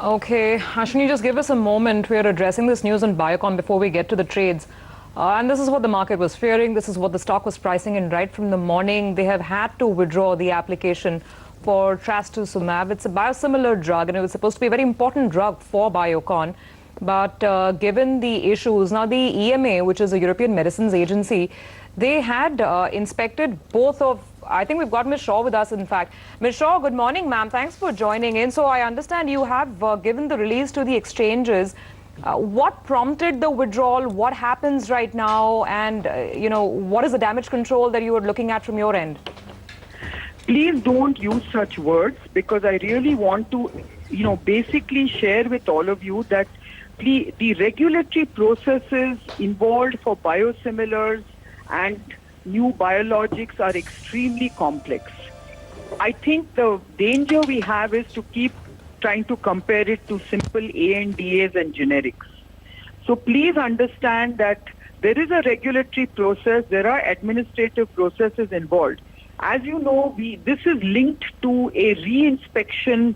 Okay, Ashwini, just give us a moment. We are addressing this news on Biocon before we get to the trades. And this is what the market was fearing. This is what the stock was pricing in right from the morning. They have had to withdraw the application for trastuzumab. It's a biosimilar drug, and it was supposed to be a very important drug for Biocon. But given the issues, now the EMA, which is a European Medicines Agency, they had inspected both of, I think we've got Ms. Shaw with us, in fact. Ms. Shaw, good morning, ma'am. Thanks for joining in. So I understand you have given the release to the exchanges. What prompted the withdrawal? What happens right now? And, what is the damage control that you are looking at from your end? Please don't use such words, because I really want to, basically share with all of you that the regulatory processes involved for biosimilars and new biologics are extremely complex. I think the danger we have is to keep trying to compare it to simple ANDAs and generics. So please understand that there is a regulatory process, there are administrative processes involved. As you know, this is linked to a re-inspection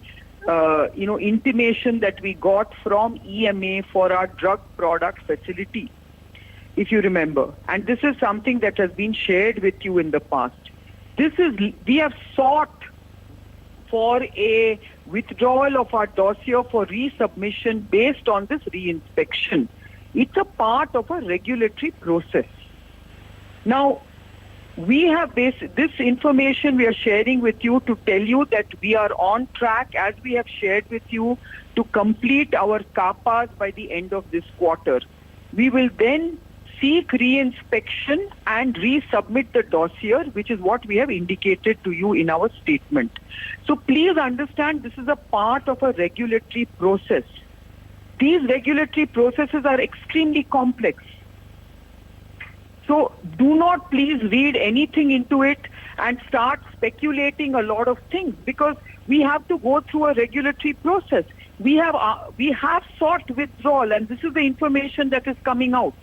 intimation that we got from EMA for our drug product facility, if you remember. And this is something that has been shared with you in the past. We have sought for a withdrawal of our dossier for resubmission based on this re-inspection. It's a part of a regulatory process. Now, we have this information we are sharing with you to tell you that we are on track, as we have shared with you, to complete our CAPAs by the end of this quarter. We will then seek re-inspection and resubmit the dossier, which is what we have indicated to you in our statement. So please understand, this is a part of a regulatory process. These regulatory processes are extremely complex. So do not please read anything into it and start speculating a lot of things, because we have to go through a regulatory process. We have sought withdrawal, and this is the information that is coming out.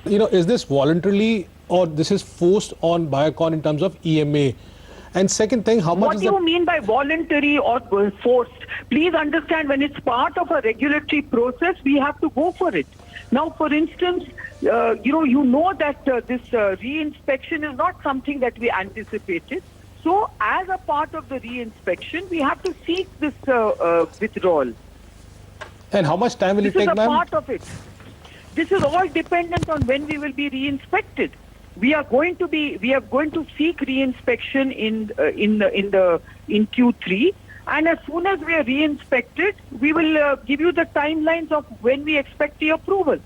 Is this voluntarily or this is forced on Biocon in terms of EMA? And second thing, how much What do you mean by voluntary or forced? Please understand, when it's part of a regulatory process, we have to go for it. Now, for instance, you know that this re-inspection is not something that we anticipated. So, as a part of the re-inspection, we have to seek this withdrawal. And how much time will it take, ma'am? This is a part of it. This is all dependent on when we will be re-inspected. We are going to seek re-inspection in Q3, and as soon as we are re-inspected, we will give you the timelines of when we expect the approval.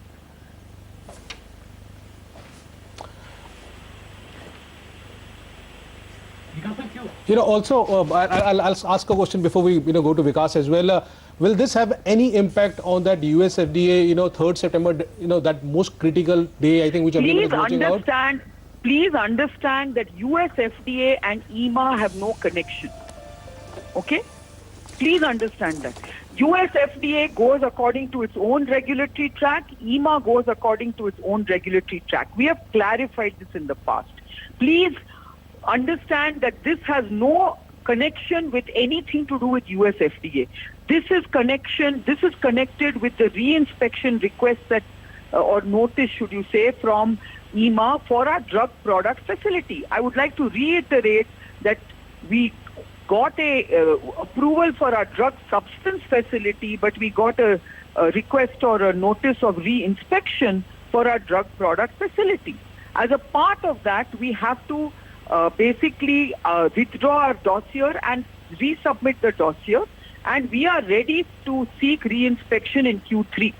Also, I'll ask a question before we go to Vikas as well. Will this have any impact on that US FDA, 3rd September, that most critical day, I think, which everyone is watching out? Please understand that US FDA and EMA have no connection. Okay? Please understand that. US FDA goes according to its own regulatory track. EMA goes according to its own regulatory track. We have clarified this in the past. Please understand that this has no connection with anything to do with US FDA. This is connected with the re-inspection request that, or notice, should you say, from EMA for our drug product facility. I would like to reiterate that we got a approval for our drug substance facility, but we got a request or a notice of re-inspection for our drug product facility. As a part of that, we have to basically withdraw our dossier and resubmit the dossier, and we are ready to seek re-inspection in Q3.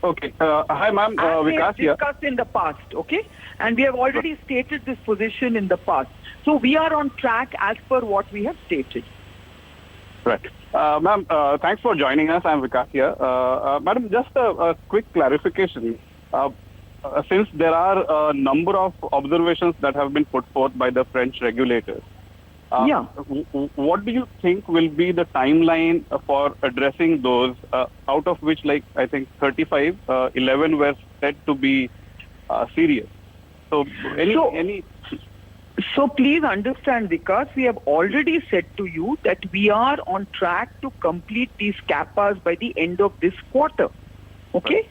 Okay. Hi, ma'am. Vikas here. We have discussed in the past, okay? And we have already stated this position in the past. So we are on track as per what we have stated. Right. Ma'am, thanks for joining us. I'm Vikas here. Madam, just a quick clarification. Since there are a number of observations that have been put forth by the French regulators, what do you think will be the timeline for addressing those, out of which, I think 35, 11 were said to be serious? So, So please understand, Vikas, we have already said to you that we are on track to complete these CAPAs by the end of this quarter. Okay?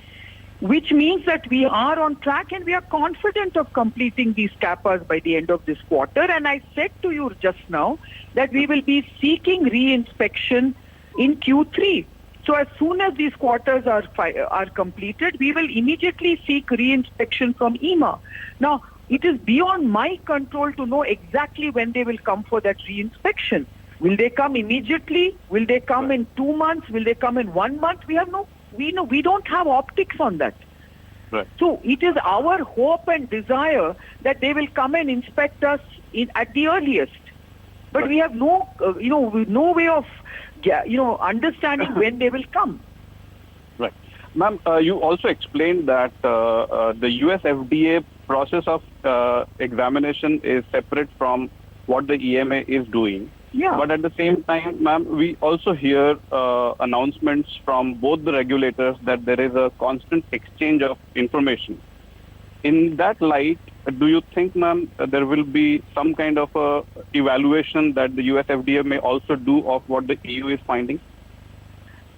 Which means that we are on track and we are confident of completing these CAPAs by the end of this quarter. And I said to you just now that we will be seeking re-inspection in Q3. So as soon as these quarters are completed, we will immediately seek re-inspection from EMA. Now, it is beyond my control to know exactly when they will come for that re-inspection. Will they come immediately? Will they come in 2 months? Will they come in 1 month? We don't have optics on that. Right. So it is our hope and desire that they will come and inspect us at the earliest. But we have no way of, understanding when they will come. Right. Ma'am, you also explained that the US FDA process of examination is separate from what the EMA is doing. Yeah. But at the same time, ma'am, we also hear announcements from both the regulators that there is a constant exchange of information. In that light, do you think, ma'am, there will be some kind of a evaluation that the US FDA may also do of what the EU is finding?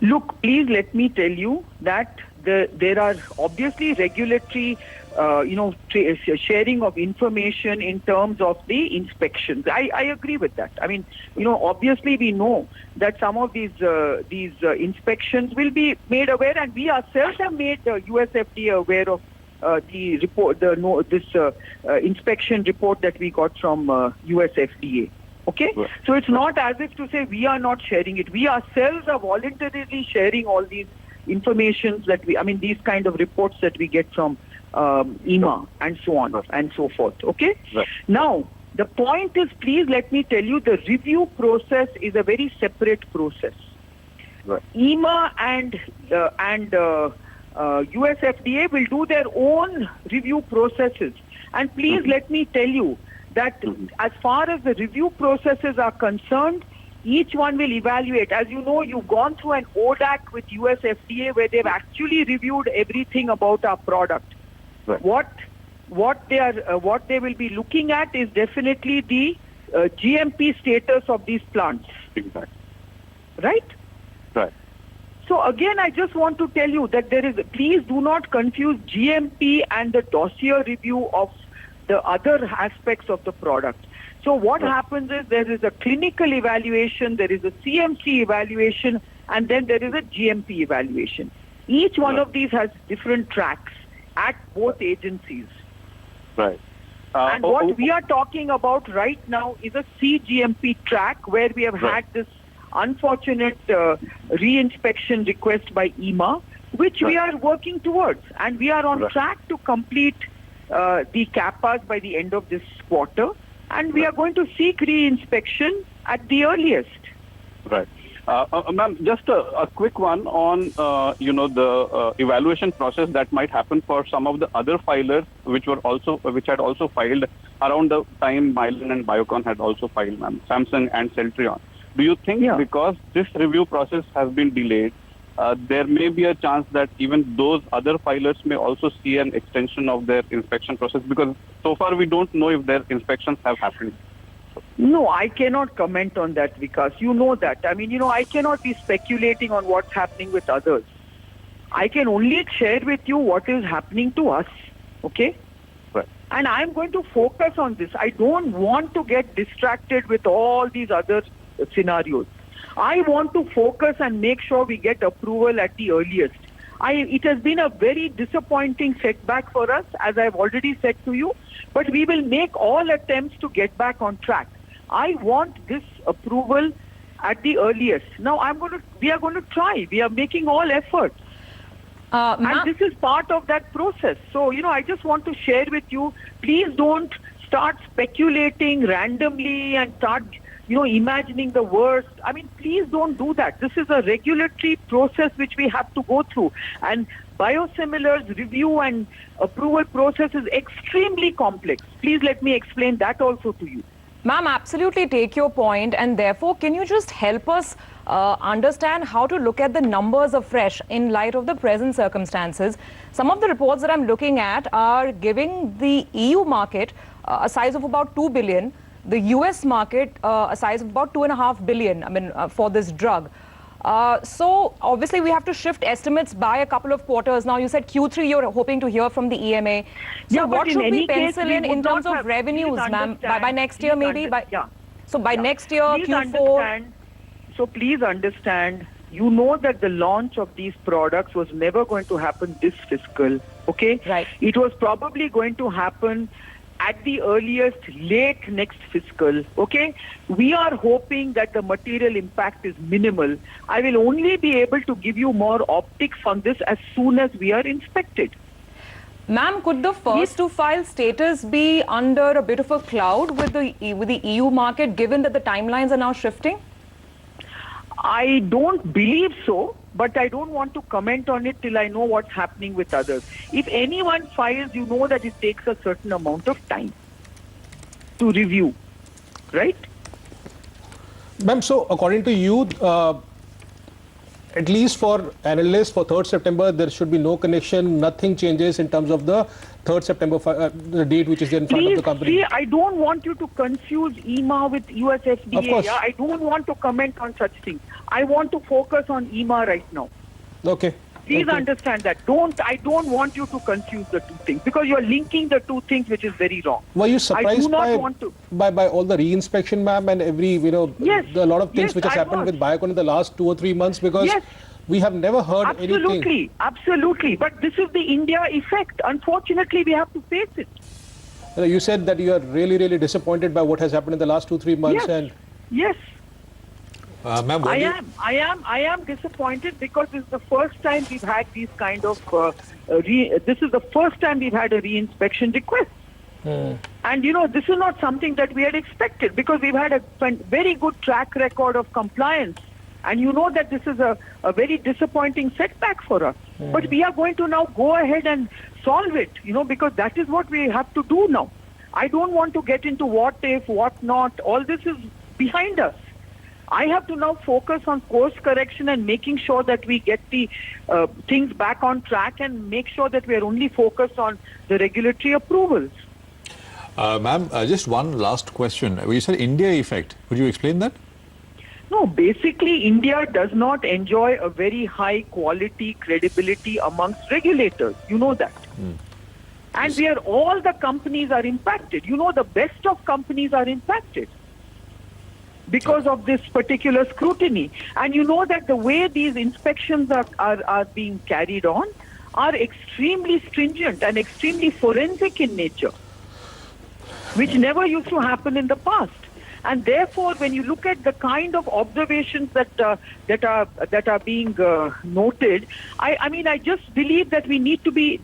Look, please let me tell you that there are obviously regulatory, sharing of information in terms of the inspections. I agree with that. I mean, obviously we know that some of these inspections will be made aware, and we ourselves have made the US FDA aware of the report, inspection report that we got from US FDA. Okay? Right. So it's not as if to say we are not sharing it. We ourselves are voluntarily sharing all these informations these kind of reports that we get from EMA and so on and so forth. Okay? Right. Now, the point is, please let me tell you, the review process is a very separate process. Right. EMA and US FDA will do their own review processes. And please let me tell you that as far as the review processes are concerned, each one will evaluate. As you know, you've gone through an ODAC with US FDA where they've actually reviewed everything about our product. Right. What they will be looking at is definitely the GMP status of these plants. Exactly. Right? Right. So again, I just want to tell you that please do not confuse GMP and the dossier review of the other aspects of the product. So what happens is there is a clinical evaluation, there is a CMC evaluation, and then there is a GMP evaluation. Each one of these has different tracks at both agencies. Right. And what we are talking about right now is a CGMP track where we have had this unfortunate re-inspection request by EMA, which we are working towards. And we are on track to complete the CAPAs by the end of this quarter. And we are going to seek re-inspection at the earliest. Right. Ma'am, just a quick one on, the evaluation process that might happen for some of the other filers which had also filed around the time Mylan and Biocon had also filed, ma'am, Samsung and Celltrion. Do you think because this review process has been delayed, there may be a chance that even those other filers may also see an extension of their inspection process? Because so far we don't know if their inspections have happened. No, I cannot comment on that, Vikas. You know that. I mean, I cannot be speculating on what's happening with others. I can only share with you what is happening to us. Okay? Right. And I'm going to focus on this. I don't want to get distracted with all these other scenarios. I want to focus and make sure we get approval at the earliest. It has been a very disappointing setback for us, as I've already said to you, but we will make all attempts to get back on track. I want this approval at the earliest. Now, we are going to try. We are making all efforts. And this is part of that process. So, I just want to share with you, please don't start speculating randomly and start imagining the worst. I mean, please don't do that. This is a regulatory process which we have to go through. And biosimilars review and approval process is extremely complex. Please let me explain that also to you. Ma'am, absolutely take your point, and therefore, can you just help us understand how to look at the numbers afresh in light of the present circumstances? Some of the reports that I'm looking at are giving the EU market a size of about 2 billion. The US market, a size of about 2.5 billion, I mean, for this drug. So obviously we have to shift estimates by a couple of quarters. Now you said Q3 you're hoping to hear from the EMA. So Yeah, what but in should we any case, pencil we in would terms not of have- revenues, please ma'am? By understand, next year please maybe? yeah. So by Yeah. next year, Please Q4? understand, so please understand, you know that the launch of these products was never going to happen this fiscal, okay? Right. It was probably going to happen at the earliest late next fiscal, okay? We are hoping that the material impact is minimal. I will only be able to give you more optics on this as soon as we are inspected. Ma'am, could the first to file status be under a bit of a cloud with the EU market, given that the timelines are now shifting? I don't believe so, but I don't want to comment on it till I know what's happening with others. If anyone files, you know that it takes a certain amount of time to review, right? Ma'am, so according to you, at least for analysts, for 3rd September, there should be no connection, nothing changes in terms of the 3rd September, the date which is there in front of the company. See, I don't want you to confuse EMA with US FDA. Of course. Yeah? I don't want to comment on such things. I want to focus on EMA right now. Okay. Please Okay. understand that. I don't want you to confuse the two things because you're linking the two things, which is very wrong. Were you I surprised do not want to. by all the re-inspection, ma'am, and every, Yes. a lot of things Yes, which has I happened was. with Biocon in the last 2 or 3 months? Because Yes. we have never heard anything. Absolutely, absolutely. But this is the India effect. Unfortunately, we have to face it. You said that you are really, really disappointed by what has happened in the last 2-3 months. Yes. And Yes. Ma'am, what do you- I am disappointed because this is the first time we've had these kind of this is the first time we've had a re-inspection request. And this is not something that we had expected because we've had a very good track record of compliance. And you know that this is a very disappointing setback for us. But we are going to now go ahead and solve it, because that is what we have to do now. I don't want to get into what if, what not. All this is behind us. I have to now focus on course correction and making sure that we get the things back on track and make sure that we are only focused on the regulatory approvals. Ma'am, just one last question. You said India effect. Would you explain that? No, basically India does not enjoy a very high quality credibility amongst regulators. You know that. And all the companies are impacted. The best of companies are impacted because of this particular scrutiny. And you know that the way these inspections are being carried on are extremely stringent and extremely forensic in nature, which never used to happen in the past. And therefore, when you look at the kind of observations that are being noted, I just believe that we need to be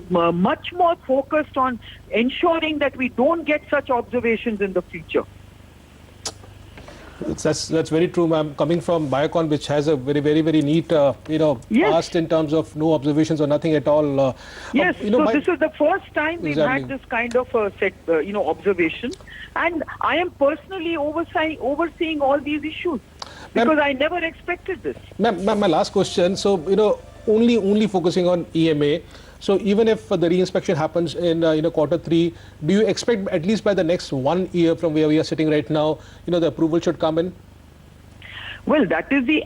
much more focused on ensuring that we don't get such observations in the future. that's very true, ma'am. Coming from Biocon, which has a very, very, very neat, Yes. past in terms of no observations or nothing at all. Yes, so this is the first time we've Exactly. had this kind of observation, and I am personally overseeing all these issues because I never expected this. Ma'am, my last question. So, only focusing on EMA. So, even if the re-inspection happens in Q3, do you expect at least by the next 1 year from where we are sitting right now, the approval should come in? Well, that is the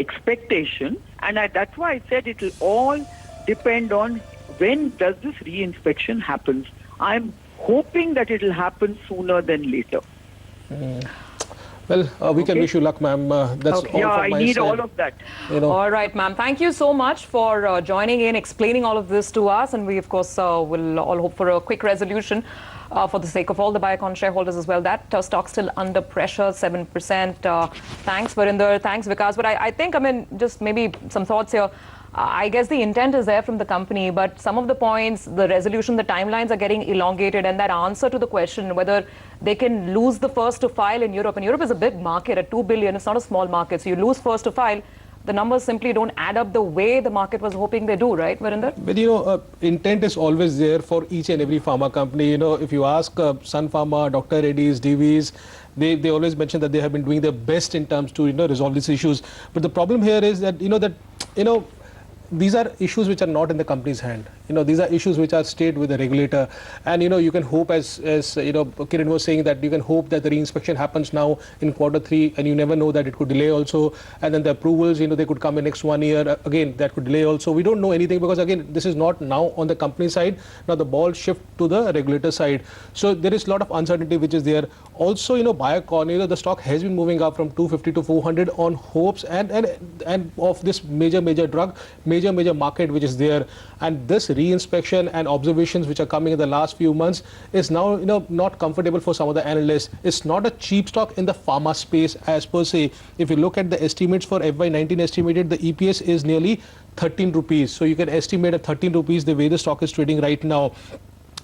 expectation, and that's why I said it will all depend on when does this re-inspection happens. I'm hoping that it will happen sooner than later. Well, we can wish you luck, ma'am. That's all Yeah, from I my need side. all of that. All right, ma'am. Thank you so much for joining in, explaining all of this to us. And we, of course, will all hope for a quick resolution for the sake of all the Biocon shareholders as well. That stock still under pressure, 7%. Thanks, Varinder. Thanks, Vikas. But I think, just maybe some thoughts here. I guess the intent is there from the company, but some of the points, the resolution, the timelines are getting elongated, and that answer to the question whether they can lose the first to file in Europe, and Europe is a big market at 2 billion, it's not a small market, so you lose first to file, the numbers simply don't add up the way the market was hoping they do, right, Varinder? But intent is always there for each and every pharma company. If you ask Sun Pharma, Dr. Reddy's, Divi's, they always mention that they have been doing their best in terms to resolve these issues. But the problem here is that these are issues which are not in the company's hand. These are issues which are stayed with the regulator, and you can hope, as Kiran was saying, that you can hope that the reinspection happens now in Q3, and you never know that it could delay also, and then the approvals, they could come in next 1 year. Again, that could delay also. We don't know anything because again, this is not now on the company side. Now the ball shift to the regulator side. So there is a lot of uncertainty which is there. Also, Biocon, the stock has been moving up from 250 to 400 on hopes and of this major drug, major market which is there. And this reinspection and observations which are coming in the last few months is now not comfortable for some of the analysts. It's not a cheap stock in the pharma space as per se. If you look at the estimates for FY19 estimated, the EPS is nearly 13 rupees. So you can estimate at 13 rupees the way the stock is trading right now.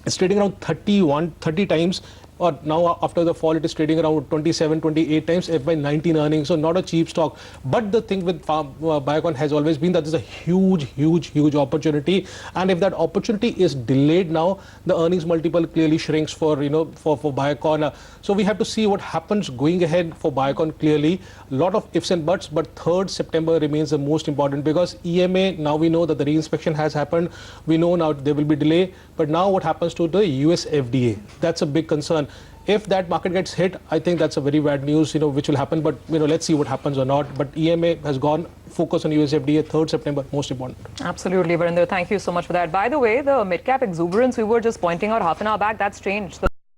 It's trading around 30 times, or now after the fall it is trading around 27, 28 times FY19 earnings. So not a cheap stock. But the thing with Biocon has always been that there's a huge opportunity, and if that opportunity is delayed now, the earnings multiple clearly shrinks for Biocon. So we have to see what happens going ahead for Biocon. Clearly a lot of ifs and buts, but 3rd September remains the most important, because EMA, now we know that the reinspection has happened. We know now there will be delay, but now what happens to the US FDA? That's a big concern. If that market gets hit, I think that's a very bad news, which will happen. But let's see what happens or not. But EMA has gone focus on US FDA. 3rd September, most important. Absolutely, Varinder. Thank you so much for that. By the way, the mid-cap exuberance we were just pointing out half an hour back, that's changed.